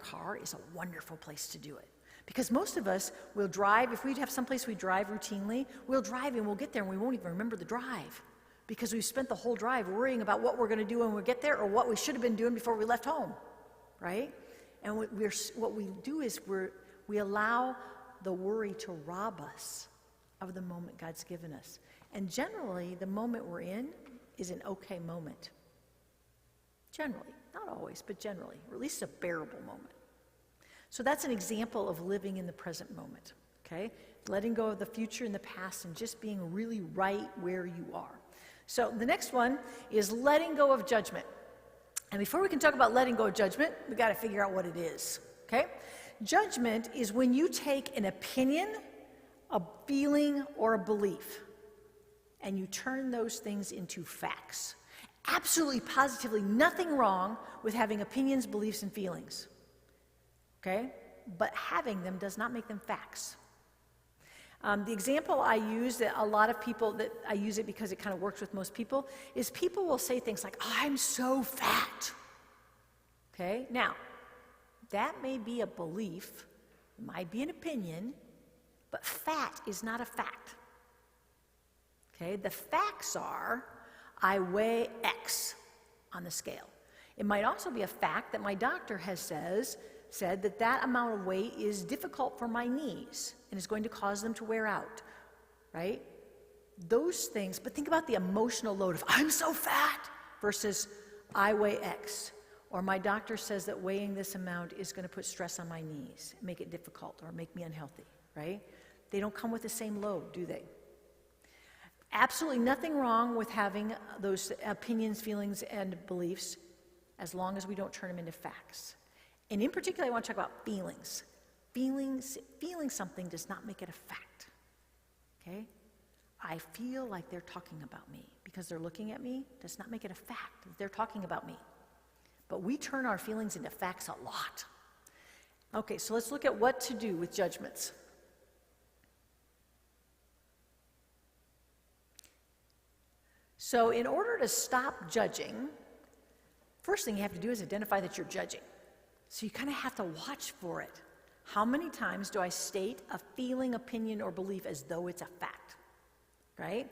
car is a wonderful place to do it. Because most of us will drive, if we have someplace we drive routinely, we'll drive and we'll get there and we won't even remember the drive. Because we've spent the whole drive worrying about what we're going to do when we get there or what we should have been doing before we left home, right? And what we do is we allow the worry to rob us of the moment God's given us. And generally, the moment we're in is an okay moment. Generally, not always, but generally, or at least a bearable moment. So that's an example of living in the present moment, okay? Letting go of the future and the past and just being really right where you are. So the next one is letting go of judgment. And before we can talk about letting go of judgment, we got to figure out what it is, okay? Judgment is when you take an opinion, a feeling, or a belief, and you turn those things into facts. Absolutely, positively nothing wrong with having opinions, beliefs, and feelings. Okay? But having them does not make them facts. The example I use that a lot of people, that I use it because it kind of works with most people, is people will say things like, I'm so fat. Okay? Now, that may be a belief, might be an opinion, but fat is not a fact. Okay? The facts are, I weigh X on the scale. It might also be a fact that my doctor has said that amount of weight is difficult for my knees and is going to cause them to wear out, right? Those things, but think about the emotional load of I'm so fat versus I weigh X, or my doctor says that weighing this amount is going to put stress on my knees, make it difficult, or make me unhealthy, right? They don't come with the same load, do they? Absolutely nothing wrong with having those opinions, feelings, and beliefs as long as we don't turn them into facts. And in particular, I want to talk about feelings. Feeling something does not make it a fact, okay? I feel like they're talking about me because they're looking at me does not make it a fact that they're talking about me. But we turn our feelings into facts a lot. Okay, so let's look at what to do with judgments. So in order to stop judging, first thing you have to do is identify that you're judging. So you kind of have to watch for it. How many times do I state a feeling, opinion, or belief as though it's a fact, right?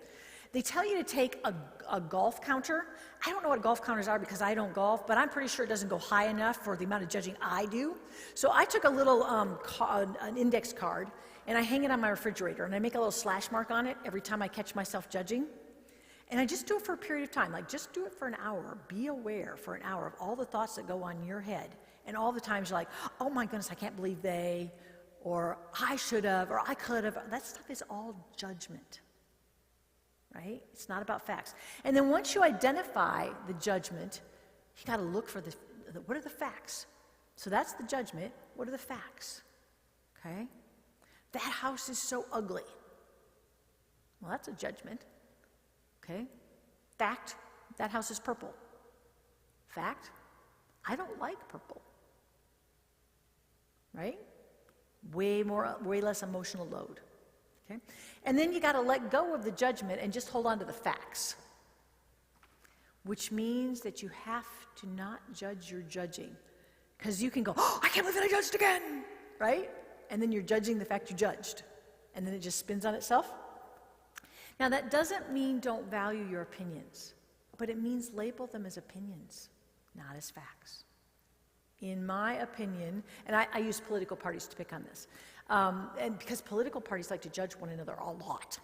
They tell you to take a golf counter. I don't know what golf counters are because I don't golf, but I'm pretty sure it doesn't go high enough for the amount of judging I do. So I took a little an index card, and I hang it on my refrigerator, and I make a little slash mark on it every time I catch myself judging. And I just do it for a period of time, like just do it for an hour. Be aware for an hour of all the thoughts that go on in your head. And all the times you're like, oh my goodness, I can't believe they, or I should have, or I could have. That stuff is all judgment, right? It's not about facts. And then once you identify the judgment, you got to look for what are the facts? So that's the judgment. What are the facts? Okay? That house is so ugly. Well, that's a judgment. Okay? Fact, That house is purple. Fact, I don't like purple. Right? Way less emotional load. Okay? And then you got to let go of the judgment and just hold on to the facts. Which means that you have to not judge your judging. Because you can go, oh, I can't believe that I judged again, right? And then you're judging the fact you judged. And then it just spins on itself. Now that doesn't mean don't value your opinions, but it means label them as opinions, not as facts. In my opinion, and I use political parties to pick on this, and because political parties like to judge one another a lot,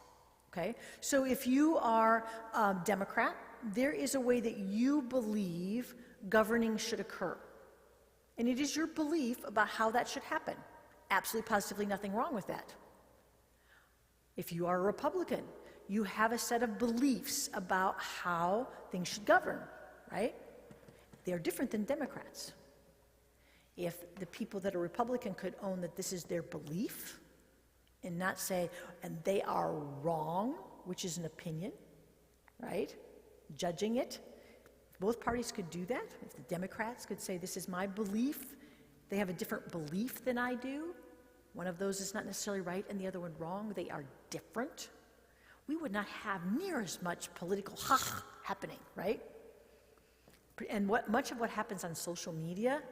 okay? So if you are a Democrat, there is a way that you believe governing should occur. And it is your belief about how that should happen. Absolutely, positively nothing wrong with that. If you are a Republican, you have a set of beliefs about how things should govern, right? They're different than Democrats. If the people that are Republican could own that this is their belief and not say, and they are wrong, which is an opinion, right? Judging it. Both parties could do that. If the Democrats could say, this is my belief, they have a different belief than I do. One of those is not necessarily right and the other one wrong. They are different. We would not have near as much political happening, right? And much of what happens on social media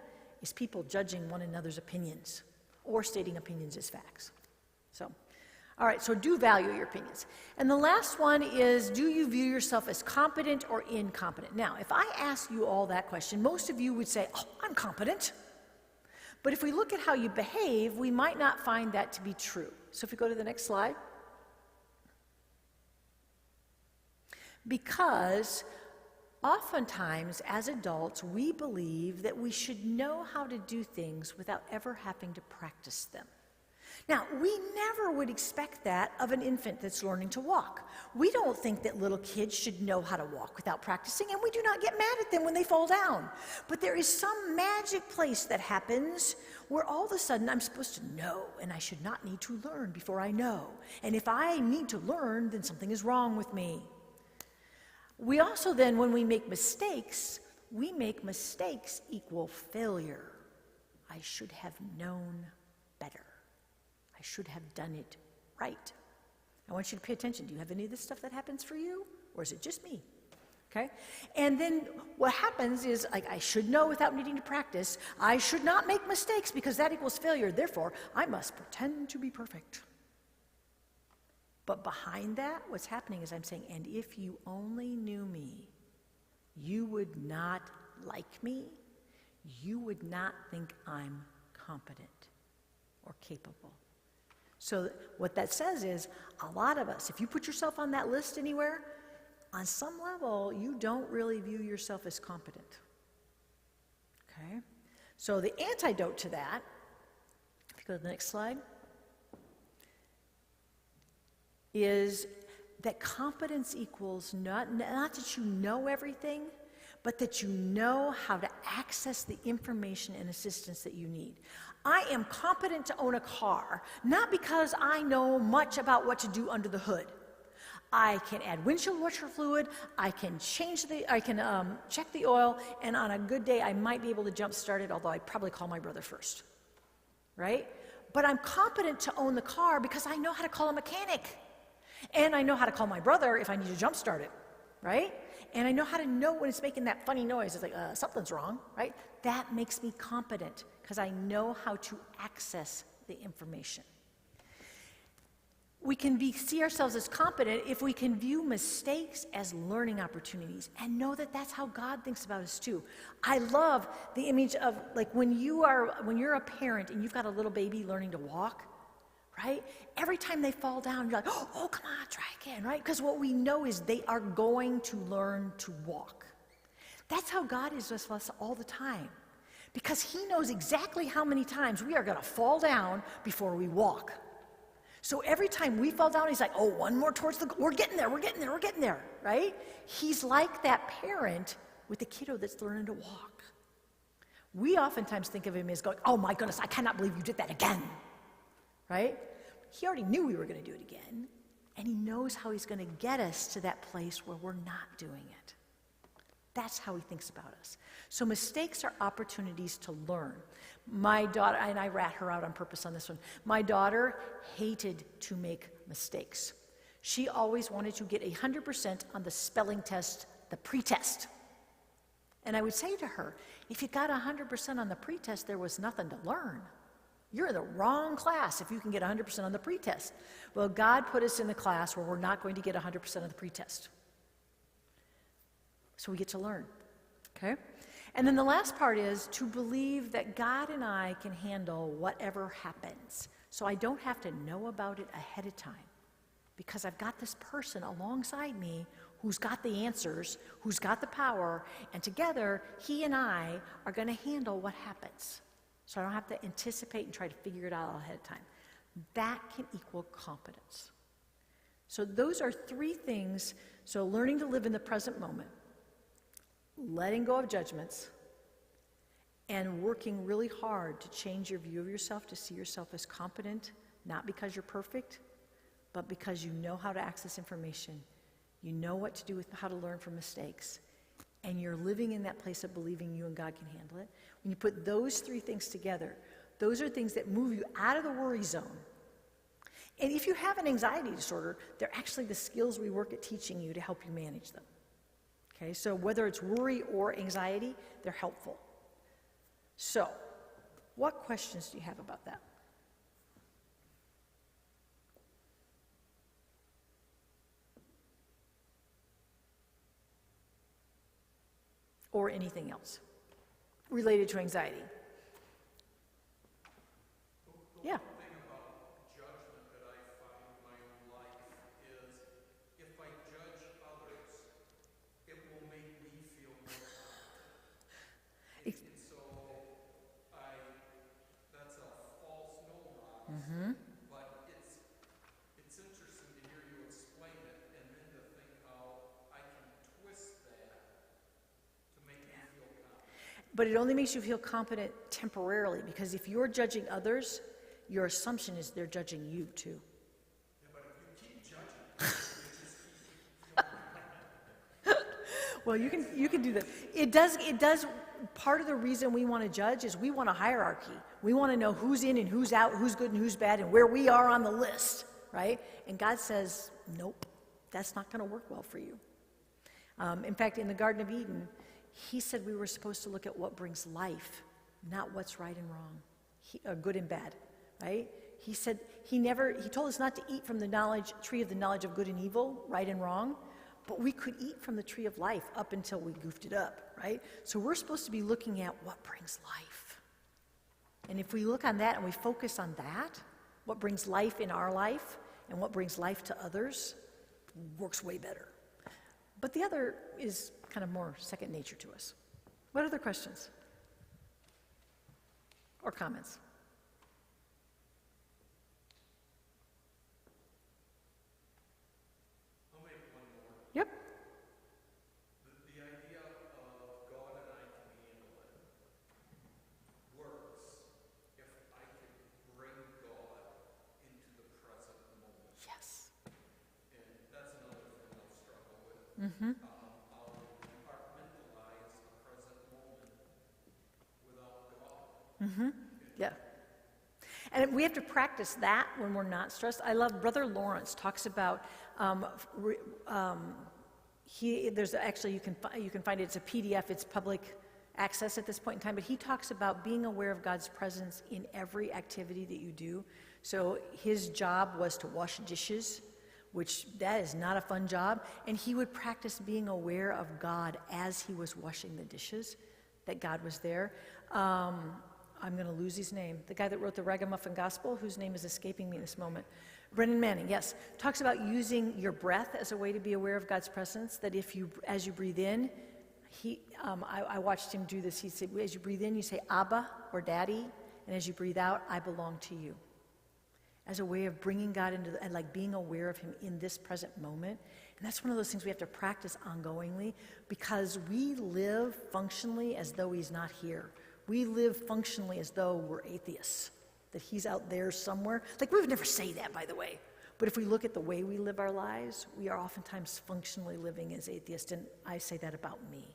is people judging one another's opinions or stating opinions as facts. So, all right, so do value your opinions. And the last one is, do you view yourself as competent or incompetent? Now, if I ask you all that question, most of you would say, oh, I'm competent. But if we look at how you behave, we might not find that to be true. So if we go to the next slide. Because oftentimes, as adults, we believe that we should know how to do things without ever having to practice them. Now, we never would expect that of an infant that's learning to walk. We don't think that little kids should know how to walk without practicing, and we do not get mad at them when they fall down. But there is some magic place that happens where all of a sudden I'm supposed to know, and I should not need to learn before I know. And if I need to learn, then something is wrong with me. We also then, when we make mistakes equal failure. I should have known better. I should have done it right. I want you to pay attention. Do you have any of this stuff that happens for you? Or is it just me? Okay? And then what happens is, like, I should know without needing to practice. I should not make mistakes because that equals failure. Therefore, I must pretend to be perfect. But behind that, what's happening is I'm saying, and if you only knew me, you would not like me. You would not think I'm competent or capable. So what that says is, a lot of us, if you put yourself on that list anywhere, on some level, you don't really view yourself as competent. Okay? So the antidote to that, if you go to the next slide, is that competence equals not that you know everything, but that you know how to access the information and assistance that you need. I am competent to own a car, not because I know much about what to do under the hood. I can add windshield washer fluid, I can check the oil, and on a good day I might be able to jump start it, although I'd probably call my brother first, right? But I'm competent to own the car because I know how to call a mechanic. And I know how to call my brother if I need to jump start it, right? And I know how to know when it's making that funny noise. It's like, something's wrong, right? That makes me competent because I know how to access the information. We can see ourselves as competent if we can view mistakes as learning opportunities and know that that's how God thinks about us too. I love the image of, like, when you're a parent and you've got a little baby learning to walk, right? Every time they fall down, you're like, oh, come on, try again, right? Because what we know is they are going to learn to walk. That's how God is with us all the time. Because he knows exactly how many times we are going to fall down before we walk. So every time we fall down, he's like, oh, one more towards we're getting there, right? He's like that parent with the kiddo that's learning to walk. We oftentimes think of him as going, oh my goodness, I cannot believe you did that again. Right? He already knew we were going to do it again, and he knows how he's going to get us to that place where we're not doing it. That's how he thinks about us. So mistakes are opportunities to learn. My daughter, and I rat her out on purpose on this one, my daughter hated to make mistakes. She always wanted to get 100% on the spelling test, the pretest. And I would say to her, if you got 100% on the pretest, there was nothing to learn. You're in the wrong class if you can get 100% on the pretest. Well, God put us in the class where we're not going to get 100% of the pretest. So we get to learn, okay? And then the last part is to believe that God and I can handle whatever happens. So I don't have to know about it ahead of time because I've got this person alongside me who's got the answers, who's got the power, and together, he and I are going to handle what happens. So I don't have to anticipate and try to figure it out ahead of time. That can equal competence. So those are three things. So learning to live in the present moment, letting go of judgments, and working really hard to change your view of yourself, to see yourself as competent, not because you're perfect, but because you know how to access information, you know what to do with how to learn from mistakes, and you're living in that place of believing you and God can handle it. When you put those three things together, those are things that move you out of the worry zone. And if you have an anxiety disorder, they're actually the skills we work at teaching you to help you manage them. Okay, so whether it's worry or anxiety, they're helpful. So, what questions do you have about that? Or anything else related to anxiety? Yeah. The thing about judgment that I find in my own life is if I judge others, it will make me feel more confident. And so that's a false no-nonsense, but it's interesting to hear you explain it and then to think how I can twist that to make me feel confident. But it only makes you feel competent temporarily, because if you're judging others, your assumption is they're judging you too. Yeah, but if you keep judging, you just keep Well, you can do that. It does. Part of the reason we want to judge is we want a hierarchy. We want to know who's in and who's out, who's good and who's bad, and where we are on the list, right? And God says, nope, that's not going to work well for you. In fact, in the Garden of Eden, he said we were supposed to look at what brings life, not what's right and wrong, good and bad, right? He said he told us not to eat from the tree of the knowledge of good and evil, right and wrong, but we could eat from the tree of life up until we goofed it up, right? So we're supposed to be looking at what brings life. And if we look on that and we focus on that, what brings life in our life and what brings life to others, works way better. But the other is kind of more second nature to us. What other questions or comments? I'll make one more. Yep. The idea of God and I can handle it works if I can bring God into the present moment. Yes. And that's another thing I'll struggle with. I'll compartmentalize the present moment without God. Yeah. And we have to practice that when we're not stressed. I love Brother Lawrence talks about there's actually you can find it. It's a PDF. It's public access at this point in time. But he talks about being aware of God's presence in every activity that you do. So his job was to wash dishes, which that is not a fun job. And he would practice being aware of God as he was washing the dishes, that God was there. I'm going to lose his name. The guy that wrote the Ragamuffin Gospel, whose name is escaping me this moment. Brennan Manning, yes. Talks about using your breath as a way to be aware of God's presence, that as you breathe in, I watched him do this. He said, as you breathe in, you say, Abba, or Daddy, and as you breathe out, I belong to you. As a way of bringing God into, and like being aware of him in this present moment. And that's one of those things we have to practice ongoingly, because we live functionally as though he's not here. We live functionally as though we're atheists, that he's out there somewhere. Like, we would never say that, by the way. But if we look at the way we live our lives, we are oftentimes functionally living as atheists, and I say that about me.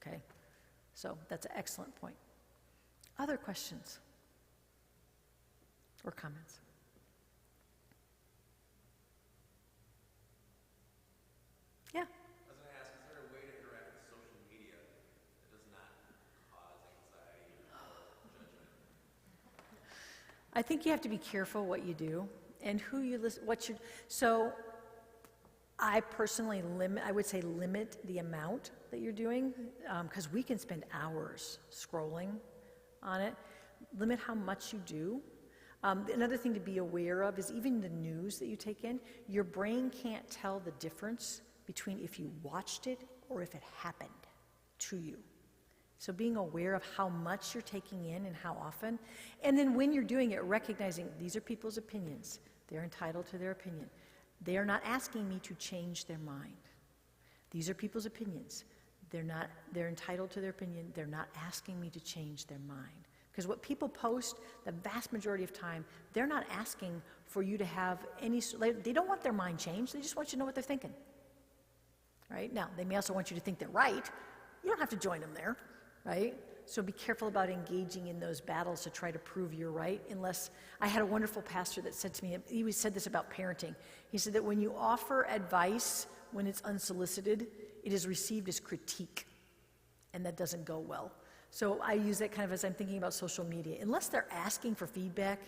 okay? So that's an excellent point. Other questions or comments? Yeah. I was going to ask, is there a way to interact with social media that does not cause anxiety or judgment? I think you have to be careful what you do and who you listen, so I personally limit the amount that you're doing, because we can spend hours scrolling on it. Limit how much you do. Another thing to be aware of is even the news that you take in, your brain can't tell the difference between if you watched it or if it happened to you. So being aware of how much you're taking in and how often, and then when you're doing it, recognizing these are people's opinions. They're entitled to their opinion. They are not asking me to change their mind. These are people's opinions. They're entitled to their opinion. They're not asking me to change their mind. Because what people post, the vast majority of time, they're not asking for you to have they don't want their mind changed. They just want you to know what they're thinking. Right? Now, they may also want you to think they're right. You don't have to join them there, right? So be careful about engaging in those battles to try to prove you're right, unless I had a wonderful pastor that said to me, he said this about parenting. He said that when you offer advice when it's unsolicited, it is received as critique, and that doesn't go well. So I use that kind of as I'm thinking about social media. Unless they're asking for feedback,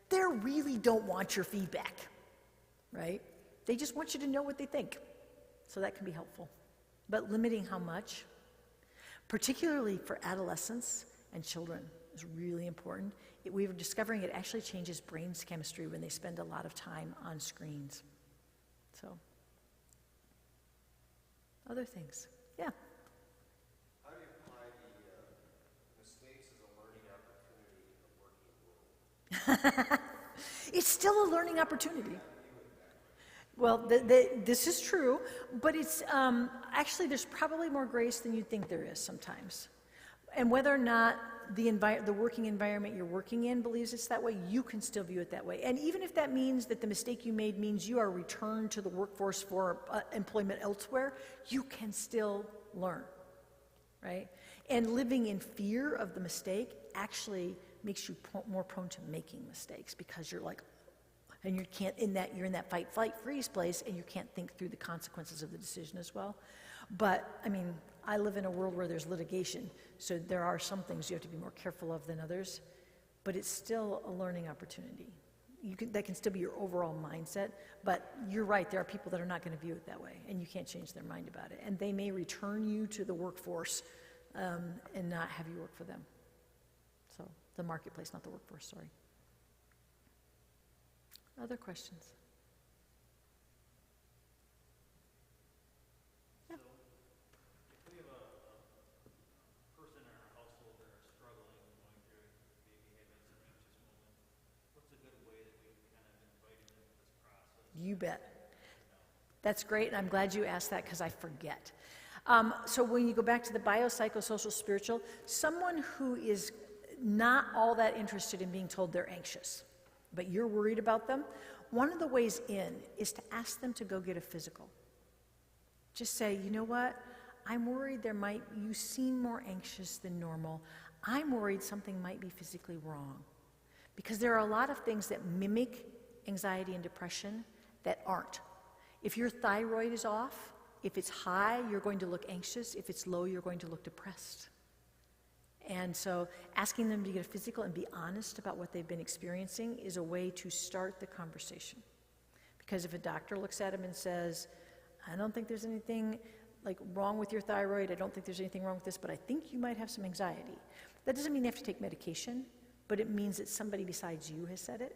they really don't want your feedback, right? They just want you to know what they think. So that can be helpful. But limiting how much, particularly for adolescents and children, is really important. We were discovering it actually changes brain's chemistry when they spend a lot of time on screens. So, other things. Yeah. How do you apply the mistakes as a learning opportunity in the working world? It's still a learning opportunity. Well, this is true, but it's actually there's probably more grace than you think there is sometimes. And whether or not the working environment you're working in believes it's that way, you can still view it that way. And even if that means that the mistake you made means you are returned to the workforce for employment elsewhere, you can still learn, right? And living in fear of the mistake actually makes you more prone to making mistakes, because you're like, and you're in that fight, flight, freeze place, and you can't think through the consequences of the decision as well. But, I mean, I live in a world where there's litigation, so there are some things you have to be more careful of than others, but it's still a learning opportunity. That can still be your overall mindset, but you're right, there are people that are not going to view it that way, and you can't change their mind about it. And they may return you to the workforce and not have you work for them. So, the marketplace, not the workforce, sorry. Other questions? Yeah. So, if we have a person in our household that are struggling and going through, maybe having some anxious moment, what's a good way that we can kind of invite them into this process? You bet. That's great, and I'm glad you asked that because I forget. So when you go back to the biopsychosocial spiritual, someone who is not all that interested in being told they're anxious, but you're worried about them, one of the ways in is to ask them to go get a physical. Just say, you know what, I'm worried you seem more anxious than normal. I'm worried something might be physically wrong. Because there are a lot of things that mimic anxiety and depression that aren't. If your thyroid is off, if it's high, you're going to look anxious. If it's low, you're going to look depressed. And so asking them to get a physical and be honest about what they've been experiencing is a way to start the conversation. Because if a doctor looks at them and says, I don't think there's anything wrong with your thyroid, I don't think there's anything wrong with this, but I think you might have some anxiety. That doesn't mean they have to take medication, but it means that somebody besides you has said it.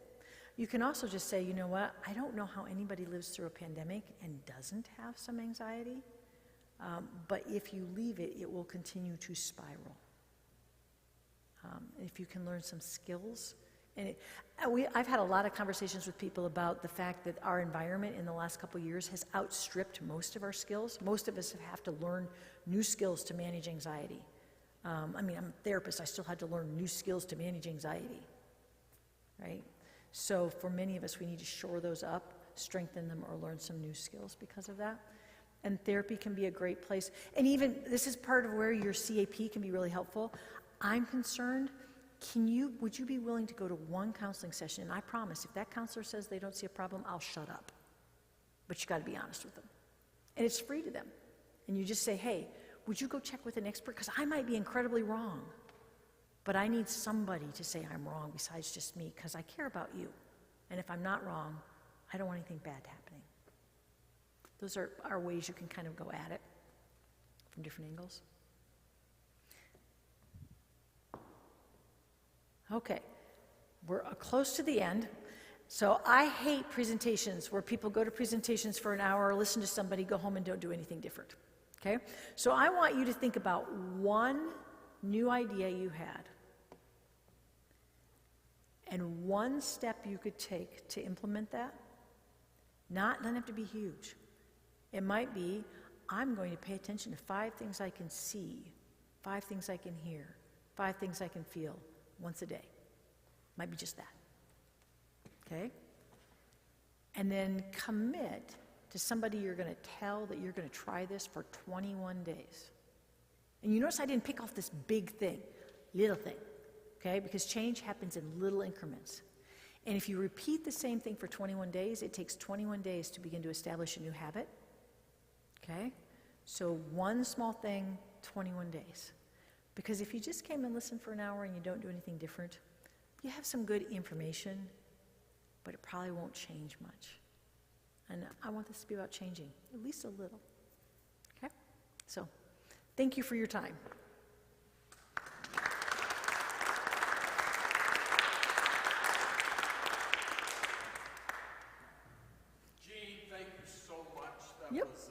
You can also just say, you know what, I don't know how anybody lives through a pandemic and doesn't have some anxiety, but if you leave it, it will continue to spiral. If you can learn some skills. And I've had a lot of conversations with people about the fact that our environment in the last couple of years has outstripped most of our skills. Most of us have to learn new skills to manage anxiety. I'm a therapist. I still had to learn new skills to manage anxiety, right? So for many of us, we need to shore those up, strengthen them, or learn some new skills because of that. And therapy can be a great place. And even, this is part of where your CAP can be really helpful. I'm concerned, would you be willing to go to one counseling session? And I promise, if that counselor says they don't see a problem, I'll shut up. But you gotta be honest with them. And it's free to them. And you just say, hey, would you go check with an expert? Because I might be incredibly wrong. But I need somebody to say I'm wrong besides just me, because I care about you. And if I'm not wrong, I don't want anything bad happening. Those are ways you can kind of go at it from different angles. Okay, we're close to the end. So I hate presentations where people go to presentations for an hour, listen to somebody, go home and don't do anything different. Okay? So I want you to think about one new idea you had and one step you could take to implement that. Doesn't have to be huge. It might be, I'm going to pay attention to 5 things I can see, 5 things I can hear, 5 things I can feel once a day. Might be just that. Okay? And then commit to somebody you're going to tell that you're going to try this for 21 days. And you notice I didn't pick off this big thing, little thing, okay? Because change happens in little increments. And if you repeat the same thing for 21 days, it takes 21 days to begin to establish a new habit, okay? So one small thing, 21 days. Because if you just came and listened for an hour and you don't do anything different, you have some good information, but it probably won't change much. And I want this to be about changing, at least a little. Okay? So, thank you for your time. Jean, thank you so much. That Yep. was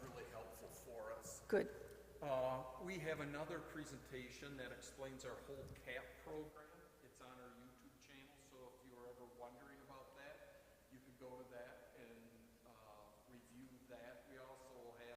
really helpful for us. Good. We have another presentation that explains our whole CAP program. It's on our YouTube channel, so if you were ever wondering about that, you could go to that.